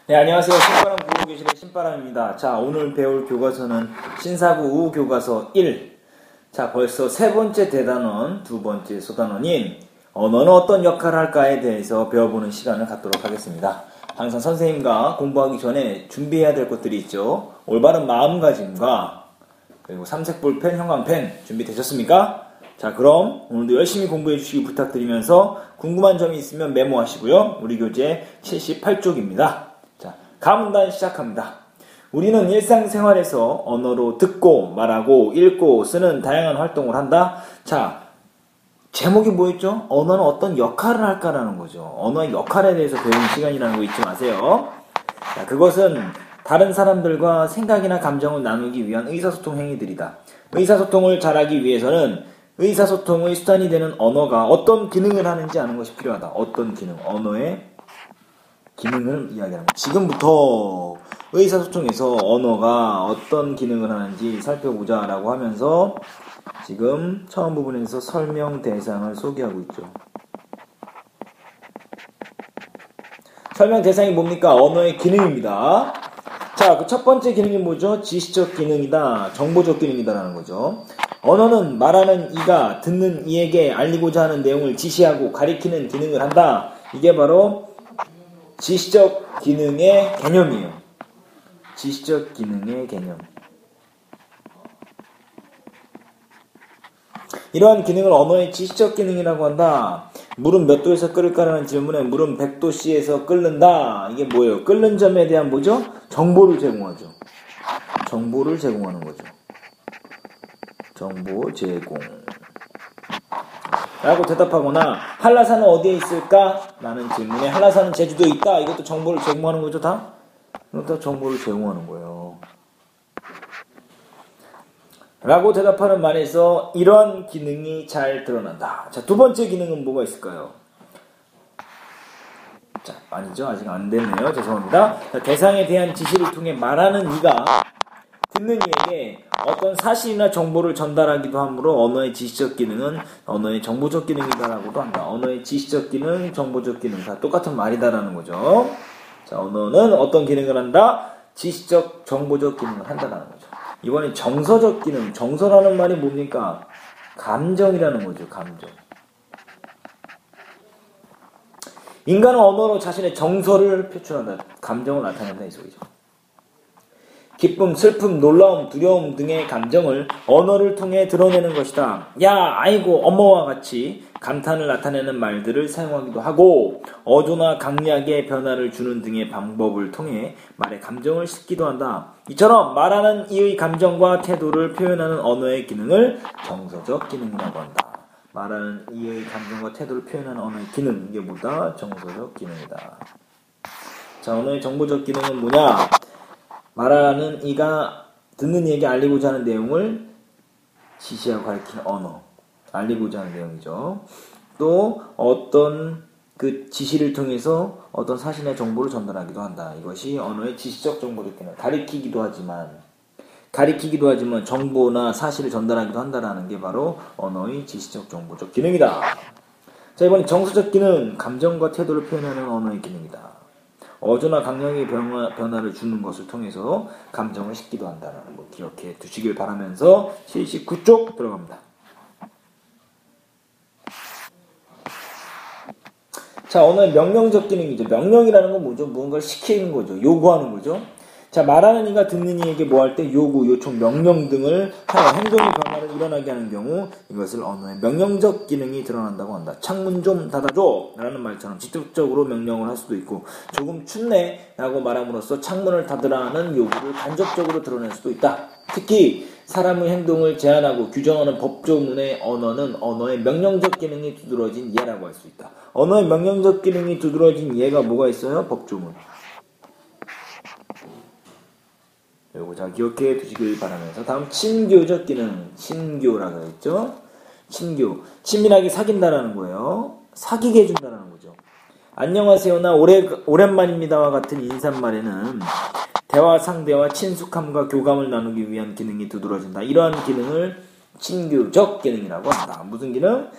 네, 안녕하세요. 신바람 국어교실의 신바람입니다. 자, 오늘 배울 교과서는 신사구 우교과서 1. 자, 벌써 세 번째 대단원, 두 번째 소단원인 언어는 어떤 역할을 할까에 대해서 배워보는 시간을 갖도록 하겠습니다. 항상 선생님과 공부하기 전에 준비해야 될 것들이 있죠. 올바른 마음가짐과 그리고 삼색 볼펜, 형광펜 준비되셨습니까? 자, 그럼 오늘도 열심히 공부해 주시기 부탁드리면서 궁금한 점이 있으면 메모하시고요. 우리 교재 78쪽입니다. 자, 가문단 시작합니다. 우리는 일상생활에서 언어로 듣고, 말하고, 읽고, 쓰는 다양한 활동을 한다. 자, 제목이 뭐였죠? 언어는 어떤 역할을 할까라는 거죠. 언어의 역할에 대해서 배우는 시간이라는 거 잊지 마세요. 자, 그것은 다른 사람들과 생각이나 감정을 나누기 위한 의사소통 행위들이다. 의사소통을 잘하기 위해서는 의사소통의 수단이 되는 언어가 어떤 기능을 하는지 아는 것이 필요하다. 어떤 기능, 언어의 기능을 이야기하는 것. 지금부터 의사소통에서 언어가 어떤 기능을 하는지 살펴보자 라고 하면서 지금 처음 부분에서 설명 대상을 소개하고 있죠. 설명 대상이 뭡니까? 언어의 기능입니다. 자, 그 첫 번째 기능이 뭐죠? 지시적 기능이다, 정보적 기능이다라는 거죠. 언어는 말하는 이가 듣는 이에게 알리고자 하는 내용을 지시하고 가리키는 기능을 한다. 이게 바로 지시적 기능의 개념이에요. 지시적 기능의 개념. 이러한 기능을 언어의 지시적 기능이라고 한다. 물은 몇 도에서 끓을까라는 질문에 물은 100도씨에서 끓는다. 이게 뭐예요? 끓는 점에 대한 뭐죠? 정보를 제공하죠. 정보를 제공하는 거죠. 정보 제공. 라고 대답하거나 한라산은 어디에 있을까? 라는 질문에 한라산은 제주도에 있다. 이것도 정보를 제공하는 거죠, 다? 이것도 정보를 제공하는 거예요. 라고 대답하는 말에서 이런 기능이 잘 드러난다. 자, 두 번째 기능은 뭐가 있을까요? 자, 아니죠. 아직 안 됐네요. 죄송합니다. 자, 대상에 대한 지시를 통해 말하는 이가 듣는 이에게 어떤 사실이나 정보를 전달하기도 하므로 언어의 지시적 기능은 언어의 정보적 기능이다라고도 한다. 언어의 지시적 기능, 정보적 기능 다 똑같은 말이다라는 거죠. 자, 언어는 어떤 기능을 한다? 지시적, 정보적 기능을 한다라는 거죠. 이번엔 정서적 기능, 정서라는 말이 뭡니까? 감정이라는 거죠, 감정. 인간은 언어로 자신의 정서를 표출한다. 감정을 나타낸다, 이 소리죠. 기쁨, 슬픔, 놀라움, 두려움 등의 감정을 언어를 통해 드러내는 것이다. 야, 아이고, 어머와 같이 감탄을 나타내는 말들을 사용하기도 하고 어조나 강약의 변화를 주는 등의 방법을 통해 말의 감정을 싣기도 한다. 이처럼 말하는 이의 감정과 태도를 표현하는 언어의 기능을 정서적 기능이라고 한다. 말하는 이의 감정과 태도를 표현하는 언어의 기능, 이게 뭐다? 정서적 기능이다. 자, 언어의 정보적 기능은 뭐냐? 말하는 이가 듣는 이에게 알리고자 하는 내용을 지시하고 가리키는 언어. 알리고자 하는 내용이죠. 또 어떤 그 지시를 통해서 어떤 사실의 정보를 전달하기도 한다. 이것이 언어의 지시적 정보적 기능. 가리키기도 하지만 정보나 사실을 전달하기도 한다라는 게 바로 언어의 지시적 정보적 기능이다. 자, 이번엔 정서적 기능, 감정과 태도를 표현하는 언어의 기능이다. 어조나 강약의 변화를 주는 것을 통해서 감정을 싣기도 한다는 거 기억해 두시길 바라면서 79쪽 들어갑니다. 자, 언어의 명령적 기능이죠. 명령이라는 건 뭐죠? 무언가를 시키는 거죠. 요구하는 거죠. 자, 말하는 이가 듣는 이에게 뭐 할 때 요구, 요청, 명령 등을 하여 행동의 변화를 일어나게 하는 경우 이것을 언어의 명령적 기능이 드러난다고 한다. 창문 좀 닫아줘 라는 말처럼 직접적으로 명령을 할 수도 있고 조금 춥네 라고 말함으로써 창문을 닫으라는 요구를 간접적으로 드러낼 수도 있다. 특히 사람의 행동을 제한하고 규정하는 법조문의 언어는 언어의 명령적 기능이 두드러진 예라고 할 수 있다. 언어의 명령적 기능이 두드러진 예가 뭐가 있어요? 법조문. 요거 잘 기억해 두시길 바라면서 다음 친교적 기능, 친교라고 했죠. 친교, 친밀하게 사귄다라는 거예요. 사귀게 해준다라는 거죠. 안녕하세요나 오랜만입니다와 같은 인사말에는 대화 상대와 친숙함과 교감을 나누기 위한 기능이 두드러진다. 이러한 기능을 친교적 기능이라고 한다. 무슨 기능?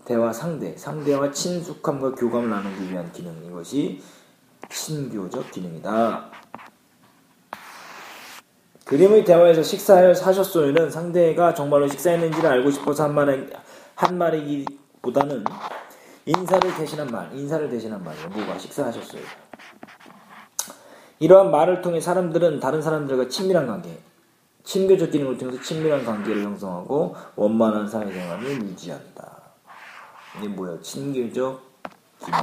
대화 상대와 친숙함과 교감을 나누기 위한 기능. 이것이 신교적 기능이다. 그림의 대화에서 식사하셨소요는 상대가 정말로 식사했는지를 알고 싶어서 한 말이기보다는 인사를 대신한 말이에요. 뭐가 식사하셨어요. 이러한 말을 통해 사람들은 다른 사람들과 친밀한 관계, 친교적 기능을 통해서 친밀한 관계를 형성하고 원만한 사회생활을 유지한다. 이게 뭐야? 친교적 기능.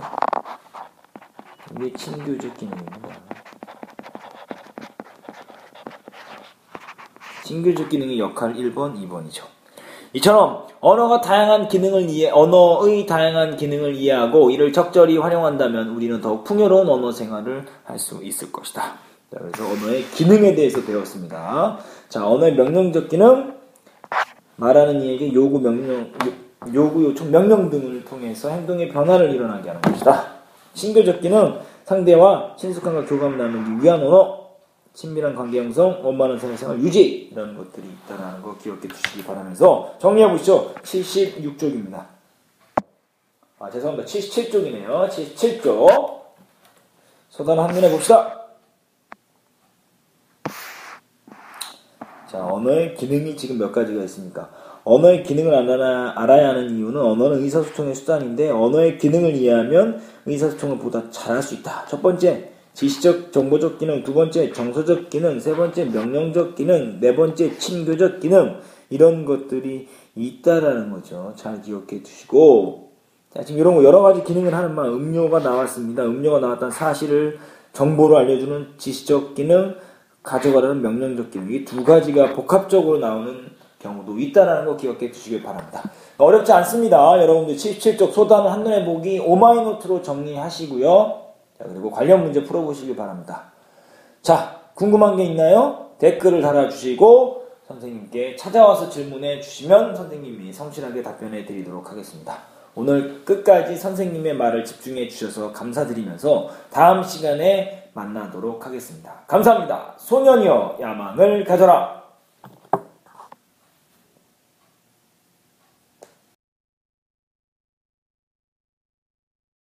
이게 친교적 기능입니다. 친교적 기능의 역할 1번, 2번이죠. 이처럼 언어의 다양한 기능을 이해하고 이를 적절히 활용한다면 우리는 더욱 풍요로운 언어 생활을 할 수 있을 것이다. 자, 그래서 언어의 기능에 대해서 배웠습니다. 자, 언어의 명령적 기능, 말하는 이에게 요구, 요청, 명령 등을 통해서 행동의 변화를 일어나게 하는 것이다. 친교적 기능, 상대와 친숙함과 교감을 나누기 위한 언어, 친밀한 관계 형성, 원만한 사회생활 유지, 이런 것들이 있다는 거 기억해 주시기 바라면서 정리해 보시죠. 76쪽입니다. 죄송합니다. 77쪽이네요. 77쪽. 소단어 한눈에 봅시다. 자, 언어의 기능이 지금 몇 가지가 있습니까? 언어의 기능을 알아야 하는 이유는 언어는 의사소통의 수단인데 언어의 기능을 이해하면 의사소통을 보다 잘할 수 있다. 첫 번째, 지시적, 정보적 기능, 두 번째, 정서적 기능, 세 번째, 명령적 기능, 네 번째, 친교적 기능, 이런 것들이 있다라는 거죠. 잘 기억해 두시고, 자, 지금 이런 거 여러 가지 기능을 하는 말, 음료가 나왔습니다. 음료가 나왔다는 사실을, 정보를 알려주는 지시적 기능, 가져가라는 명령적 기능, 이 두 가지가 복합적으로 나오는 경우도 있다라는 거 기억해 두시길 바랍니다. 어렵지 않습니다. 여러분들 77쪽 소단어 한눈에 보기 오마이노트로 정리하시고요. 자, 그리고 관련 문제 풀어보시길 바랍니다. 자, 궁금한 게 있나요? 댓글을 달아주시고 선생님께 찾아와서 질문해 주시면 선생님이 성실하게 답변해 드리도록 하겠습니다. 오늘 끝까지 선생님의 말을 집중해 주셔서 감사드리면서 다음 시간에 만나도록 하겠습니다. 감사합니다. 소년이여 야망을 가져라.